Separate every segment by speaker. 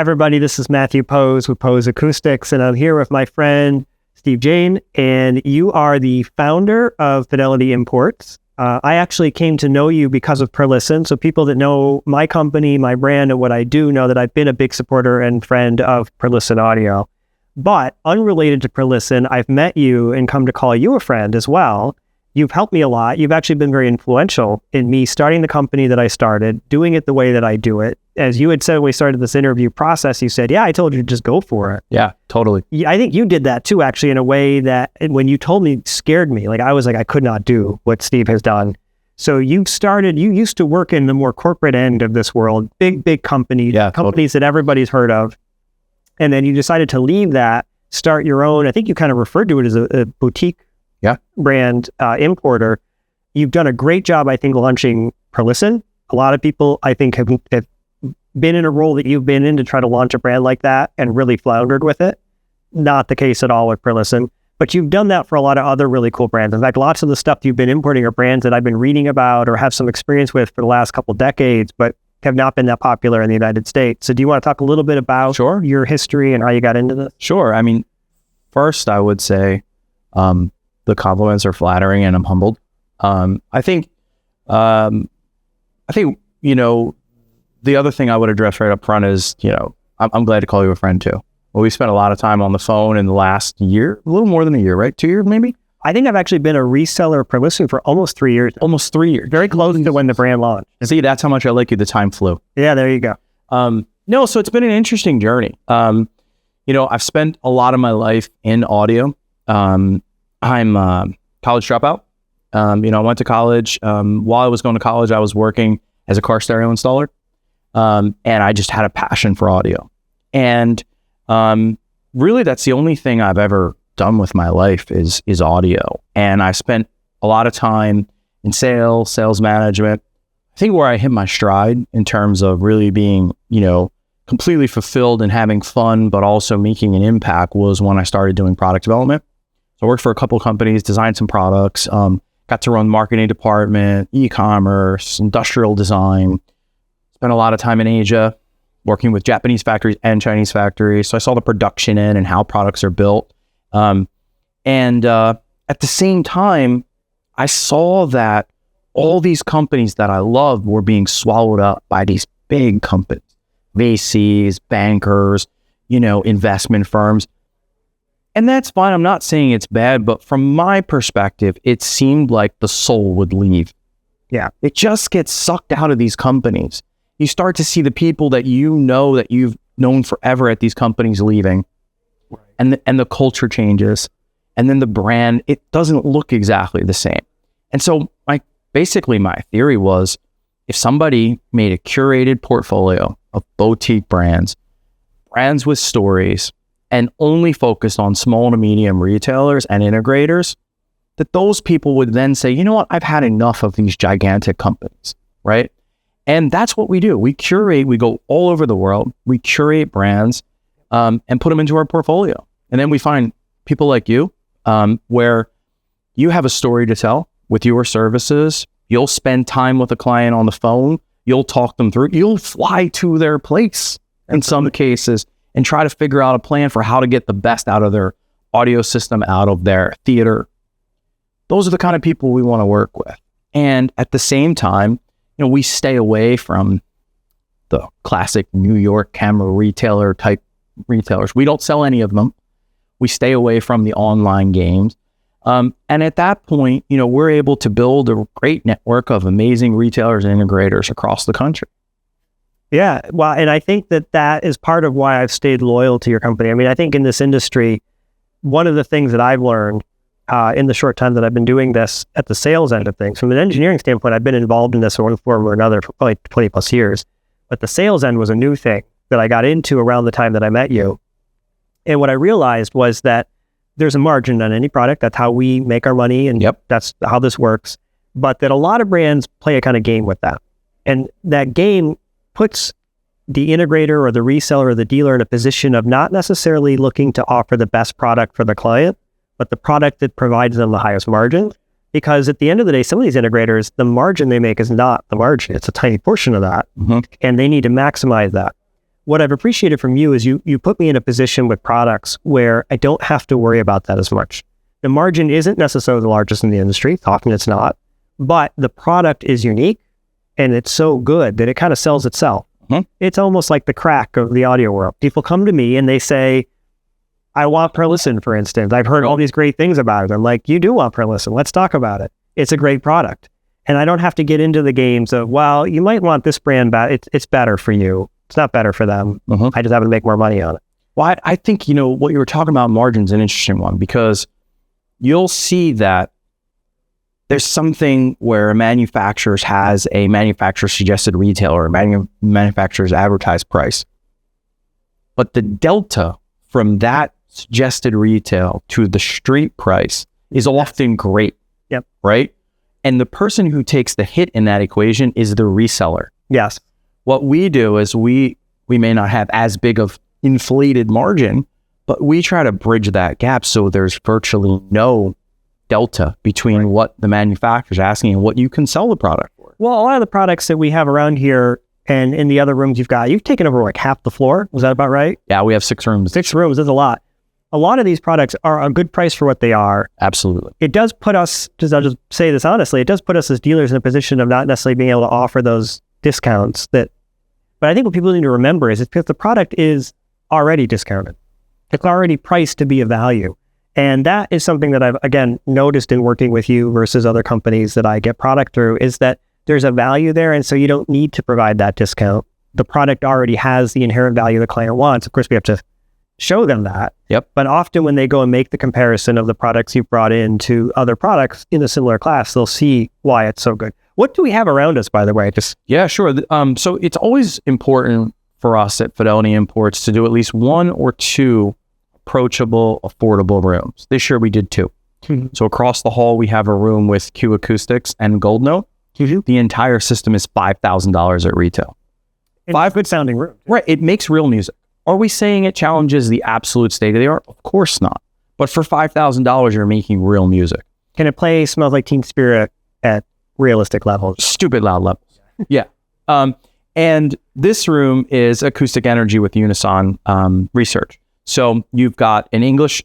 Speaker 1: Hi, everybody. This is Matthew Poes with Poes Acoustics, and I'm here with my friend Steve Jane, and you are the founder of Fidelity Imports. I actually came to know you because of Perlisten, so people that know my company, my brand, and what I do know that I've been a big supporter and friend of Perlisten Audio. But unrelated to Perlisten, I've met you and come to call you a friend as well. You've helped me a lot. You've actually been very influential in me starting the company that I started, doing it the way that I do it. As you had said when we started this interview process, you said, yeah, I told you to just go for it.
Speaker 2: Yeah, totally.
Speaker 1: I think you did that too, actually, in a way that when you told me, scared me. Like I was like, I could not do what Steve has done. So you used to work in the more corporate end of this world, big companies, companies that everybody's heard of. And then you decided to leave that, start your own, I think you kind of referred to it as a boutique brand importer. You've done a great job, I think, launching Perlisten. A lot of people, I think, have been in a role that you've been in to try to launch a brand like that and really floundered with it. Not the case at all with Perlisten, but you've done that for a lot of other really cool brands. In fact, lots of the stuff you've been importing are brands that I've been reading about or have some experience with for the last couple decades, but have not been that popular in the United States. So do you want to talk a little bit about your history and how you got into this?
Speaker 2: Sure. I mean, first I would say the compliments are flattering and I'm humbled. I think, you know, the other thing I would address right up front is, you know, I'm glad to call you a friend too. Well, we spent a lot of time on the phone in the last year, a little more than a year, right? 2 years maybe?
Speaker 1: I think I've actually been a reseller of Perlisten for almost 3 years.
Speaker 2: Almost 3 years.
Speaker 1: Very close to when the brand launched.
Speaker 2: See, that's how much I like you. The time flew.
Speaker 1: Yeah, there you go.
Speaker 2: No, so it's been an interesting journey. You know, I've spent a lot of my life in audio. I'm a college dropout. You know, I went to college. While I was going to college, I was working as a car stereo installer. And I just had a passion for audio. And really, that's the only thing I've ever done with my life is audio. And I spent a lot of time in sales management. I think where I hit my stride in terms of really being, you know, completely fulfilled and having fun, but also making an impact was when I started doing product development. So I worked for a couple of companies, designed some products, got to run marketing department, e-commerce, industrial design, spent a lot of time in Asia, working with Japanese factories and Chinese factories. So I saw the production end and how products are built. And at the same time, I saw that all these companies that I loved were being swallowed up by these big companies, VCs, bankers, you know, investment firms. And that's fine. I'm not saying it's bad, but from my perspective, it seemed like the soul would leave.
Speaker 1: Yeah.
Speaker 2: It just gets sucked out of these companies. You start to see the people that you know that you've known forever at these companies leaving, and the culture changes, and then the brand, it doesn't look exactly the same. And so basically my theory was, if somebody made a curated portfolio of boutique brands with stories, and only focused on small to medium retailers and integrators, that those people would then say, you know what, I've had enough of these gigantic companies, right? And that's what we do. We curate, we go all over the world, we curate brands and put them into our portfolio. And then we find people like you, where you have a story to tell with your services. You'll spend time with a client on the phone. You'll talk them through. You'll fly to their place in some cases and try to figure out a plan for how to get the best out of their audio system, out of their theater. Those are the kind of people we want to work with. And at the same time, you know, we stay away from the classic New York camera retailer type retailers. We don't sell any of them. We stay away from the online games. And at that point, you know, we're able to build a great network of amazing retailers and integrators across the country.
Speaker 1: Yeah, well, and I think that is part of why I've stayed loyal to your company. I mean, I think in this industry, one of the things that I've learned in the short time that I've been doing this at the sales end of things, from an engineering standpoint, I've been involved in this in one form or another for probably 20 plus years. But the sales end was a new thing that I got into around the time that I met you. And what I realized was that there's a margin on any product. That's how we make our money, and that's how this works. But that a lot of brands play a kind of game with that. And that game puts the integrator or the reseller or the dealer in a position of not necessarily looking to offer the best product for the client, but the product that provides them the highest margin. Because at the end of the day, some of these integrators, the margin they make is not the margin. It's a tiny portion of that. And they need to maximize that. what I've appreciated from you is you put me in a position with products where I don't have to worry about that as much. The margin isn't necessarily the largest in the industry. Often it's not, but the product is unique and it's so good that it kind of sells itself. Mm-hmm. It's almost like the crack of the audio world. People come to me and they say, I want Perlisten, for instance. I've heard all these great things about it. I'm like, you do want Perlisten. Let's talk about it. It's a great product. And I don't have to get into the games of, well, you might want this brand, but it's better for you. It's not better for them. Mm-hmm. I just happen to make more money on it.
Speaker 2: Well, I think, what you were talking about margins is an interesting one, because you'll see that there's something where a manufacturer has a manufacturer suggested retail or a manufacturer's advertised price. But the delta from that suggested retail to the street price is often great.
Speaker 1: Yep.
Speaker 2: Right? And the person who takes the hit in that equation is the reseller.
Speaker 1: Yes.
Speaker 2: What we do is we may not have as big of inflated margin, but we try to bridge that gap so there's virtually no delta between what the manufacturer's asking and what you can sell the product for.
Speaker 1: Well, a lot of the products that we have around here and in the other rooms you've taken over like half the floor. Was that about right?
Speaker 2: Yeah, we have 6 rooms.
Speaker 1: 6 rooms, that's a lot. A lot of these products are a good price for what they are.
Speaker 2: Absolutely.
Speaker 1: It does put us, I'll just say this honestly, it does put us as dealers in a position of not necessarily being able to offer those discounts but I think what people need to remember is it's because the product is already discounted. It's already priced to be of value. And that is something that I've, again, noticed in working with you versus other companies that I get product through, is that there's a value there. And so you don't need to provide that discount. The product already has the inherent value the client wants. Of course, we have to show them that.
Speaker 2: Yep.
Speaker 1: But often when they go and make the comparison of the products you've brought in to other products in a similar class, they'll see why it's so good. What do we have around us, by the way?
Speaker 2: Yeah, sure. So it's always important for us at Fidelity Imports to do at least 1 or 2 approachable, affordable rooms. This year we did 2. Mm-hmm. So across the hall, we have a room with Poes Acoustics and Gold Note. Mm-hmm. The entire system is $5,000 at retail.
Speaker 1: 5 good sounding rooms.
Speaker 2: Right. It makes real music. Are we saying it challenges the absolute state of the art? Of course not. But for $5,000, you're making real music.
Speaker 1: Can it play Smells Like Teen Spirit at realistic levels?
Speaker 2: Stupid loud levels. Yeah. And this room is acoustic energy with Unison research. So you've got an English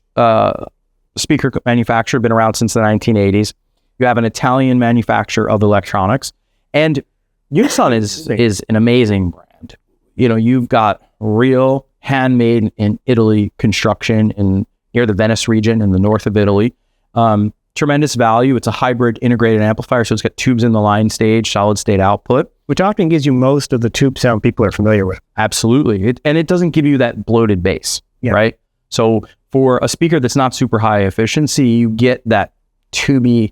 Speaker 2: speaker manufacturer, been around since the 1980s. You have an Italian manufacturer of electronics, and Unison is an amazing brand. You've got real handmade in Italy construction near the Venice region in the north of Italy. Tremendous value. It's a hybrid integrated amplifier, so it's got tubes in the line stage, solid state output,
Speaker 1: which often gives you most of the tube sound people are familiar with.
Speaker 2: Absolutely. And it doesn't give you that bloated bass. Yeah. Right. So for a speaker that's not super high efficiency, you get that tubey,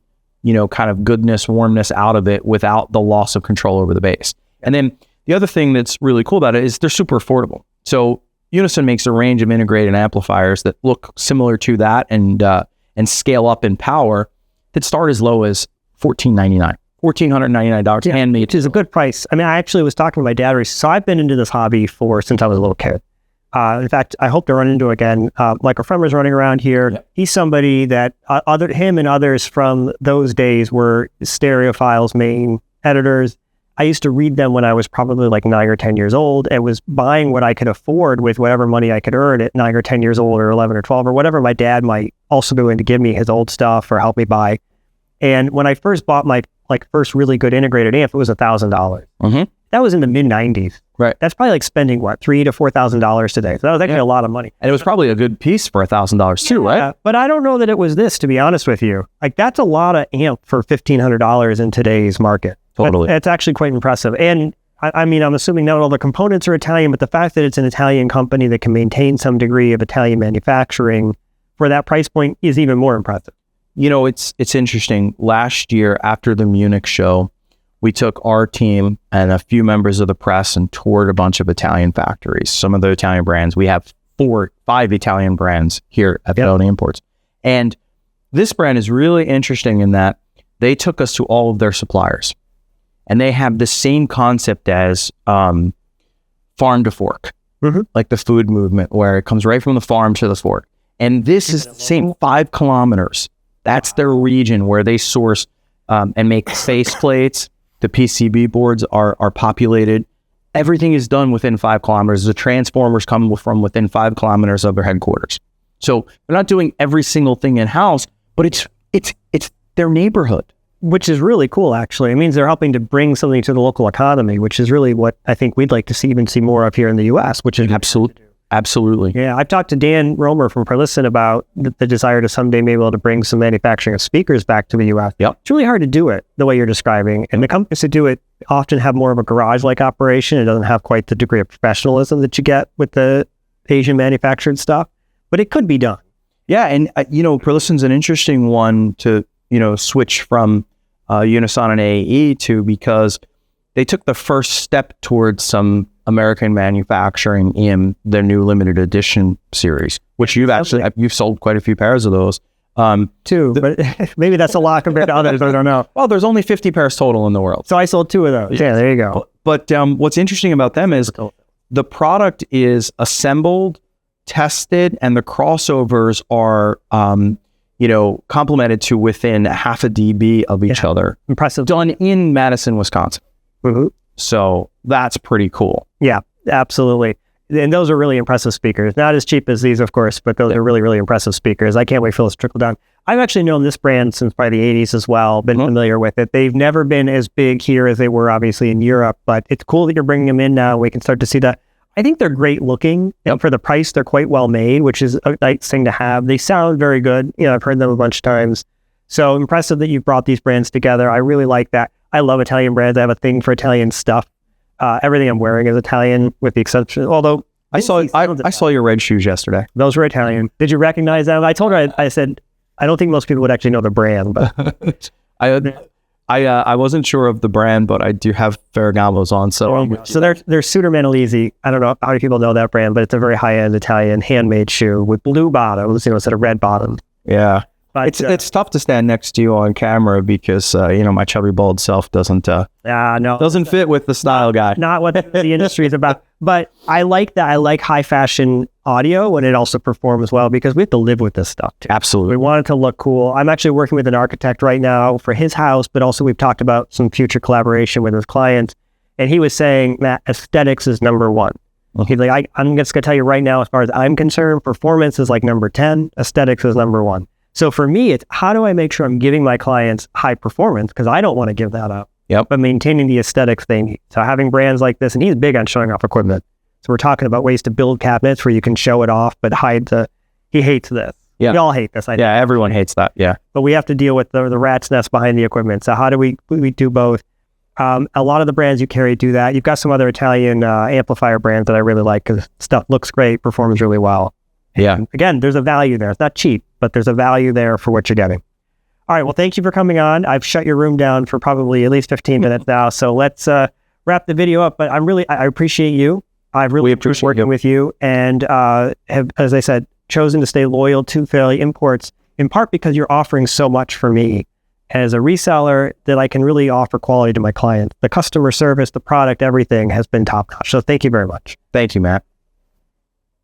Speaker 2: kind of goodness, warmness out of it without the loss of control over the bass. And then the other thing that's really cool about it is they're super affordable. So Unison makes a range of integrated amplifiers that look similar to that and scale up in power that start as low as $1,499. $1,499 handmade.
Speaker 1: Which is a good price. I mean, I actually was talking to my dad recently. So I've been into this hobby since I was a little kid. In fact, I hope to run into it again. Michael Fremmer's running around here. Yep. He's somebody that him and others from those days were Stereophile's main editors. I used to read them when I was probably like 9 or 10 years old and was buying what I could afford with whatever money I could earn at 9 or 10 years old or 11 or 12 or whatever my dad might also be willing to give me his old stuff or help me buy. And when I first bought my first really good integrated amp, it was $1,000. Mm-hmm. That was in the mid 90s.
Speaker 2: Right.
Speaker 1: That's probably like spending $3,000 to $4,000 today. So that was actually a lot of money.
Speaker 2: And it was probably a good piece for $1,000 too, right?
Speaker 1: But I don't know that it was this, to be honest with you. Like that's a lot of amp for $1,500 in today's market.
Speaker 2: Totally.
Speaker 1: It's actually quite impressive. And I mean, I'm assuming not all the components are Italian, but the fact that it's an Italian company that can maintain some degree of Italian manufacturing for that price point is even more impressive.
Speaker 2: It's interesting. Last year after the Munich show, we took our team and a few members of the press and toured a bunch of Italian factories, some of the Italian brands. We have 5 Italian brands here at Fidelity Imports. And this brand is really interesting in that they took us to all of their suppliers. And they have the same concept as farm to fork, like the food movement, where it comes right from the farm to the fork. And this is the same 5 kilometers. That's their region where they source and make face plates. The PCB boards are populated. everything is done within 5 kilometers. The transformers come from within 5 kilometers of their headquarters. So they're not doing every single thing in-house, but it's their neighborhood.
Speaker 1: Which is really cool, actually. It means they're helping to bring something to the local economy, which is really what I think we'd like to see more of here in the U.S., which is
Speaker 2: Absolutely.
Speaker 1: Yeah, I've talked to Dan Romer from Perlisten about the desire to someday be able to bring some manufacturing of speakers back to the U.S.
Speaker 2: Yep.
Speaker 1: It's really hard to do it the way you're describing. And the companies that do it often have more of a garage-like operation. It doesn't have quite the degree of professionalism that you get with the Asian manufactured stuff, but it could be done.
Speaker 2: Yeah, and Perlisten's an interesting one to, switch from Unison and AAE to, because they took the first step towards some American manufacturing in their new limited edition series, which you've sold quite a few pairs of those.
Speaker 1: Two, but maybe that's a lot compared to others. I don't know.
Speaker 2: Well, there's only 50 pairs total in the world.
Speaker 1: So I sold 2 of those. Yeah, there you go.
Speaker 2: But what's interesting about them is the product is assembled, tested, and the crossovers are complemented to within half a dB of each other.
Speaker 1: Impressive.
Speaker 2: Done in Madison, Wisconsin.
Speaker 1: Mm-hmm.
Speaker 2: So that's pretty cool.
Speaker 1: Yeah, absolutely. And those are really impressive speakers. Not as cheap as these, of course, but those are really, really impressive speakers. I can't wait for those to trickle down. I've actually known this brand since probably the 80s as well, been familiar with it. They've never been as big here as they were obviously in Europe, but it's cool that you're bringing them in now. We can start to see that. I think they're great looking, and for the price, they're quite well made, which is a nice thing to have. They sound very good. I've heard them a bunch of times. So impressive that you've brought these brands together. I really like that. I love Italian brands. I have a thing for Italian stuff. Everything I'm wearing is Italian, with the exception, although
Speaker 2: I saw your red shoes yesterday.
Speaker 1: Those were Italian. Did you recognize them? I told her, I said, I don't think most people would actually know the brand, but
Speaker 2: I wasn't sure of the brand, but I do have Ferragamo's on. So
Speaker 1: they're Suter Manalisi. I don't know how many people know that brand, but it's a very high-end Italian handmade shoe with blue bottoms, instead of red bottoms.
Speaker 2: Yeah.
Speaker 1: But,
Speaker 2: it's tough to stand next to you on camera because my chubby bald self doesn't fit with the style guy.
Speaker 1: Not what the industry is about. But I like that. I like high fashion audio when it also performs well, because we have to live with this stuff too.
Speaker 2: Absolutely.
Speaker 1: We want it to look cool. I'm actually working with an architect right now for his house, but also we've talked about some future collaboration with his clients. And he was saying that aesthetics is number 1. He's like, I'm just going to tell you right now, as far as I'm concerned, performance is like number 10. Aesthetics is number 1. So for me, it's how do I make sure I'm giving my clients high performance, because I don't want to give that up.
Speaker 2: Yep.
Speaker 1: But maintaining the aesthetics they need. So having brands like this, and he's big on showing off equipment. So we're talking about ways to build cabinets where you can show it off, but hide he hates this.
Speaker 2: Yeah.
Speaker 1: We all hate this. I think.
Speaker 2: Yeah, everyone hates that. Yeah.
Speaker 1: But we have to deal with the rat's nest behind the equipment. So how do we do both? A lot of the brands you carry do that. You've got some other Italian amplifier brands that I really like, because stuff looks great, performs really well.
Speaker 2: Yeah.
Speaker 1: And again, there's a value there. It's not cheap, but there's a value there for what you're getting. All right. Well, thank you for coming on. I've shut your room down for probably at least 15 minutes now. So let's wrap the video up. But I appreciate you. I've really appreciated working with you, and have, as I said, chosen to stay loyal to Fidelity Imports, in part because you're offering so much for me as a reseller that I can really offer quality to my clients. The customer service, the product, everything has been top notch. So thank you very much.
Speaker 2: Thank you, Matt.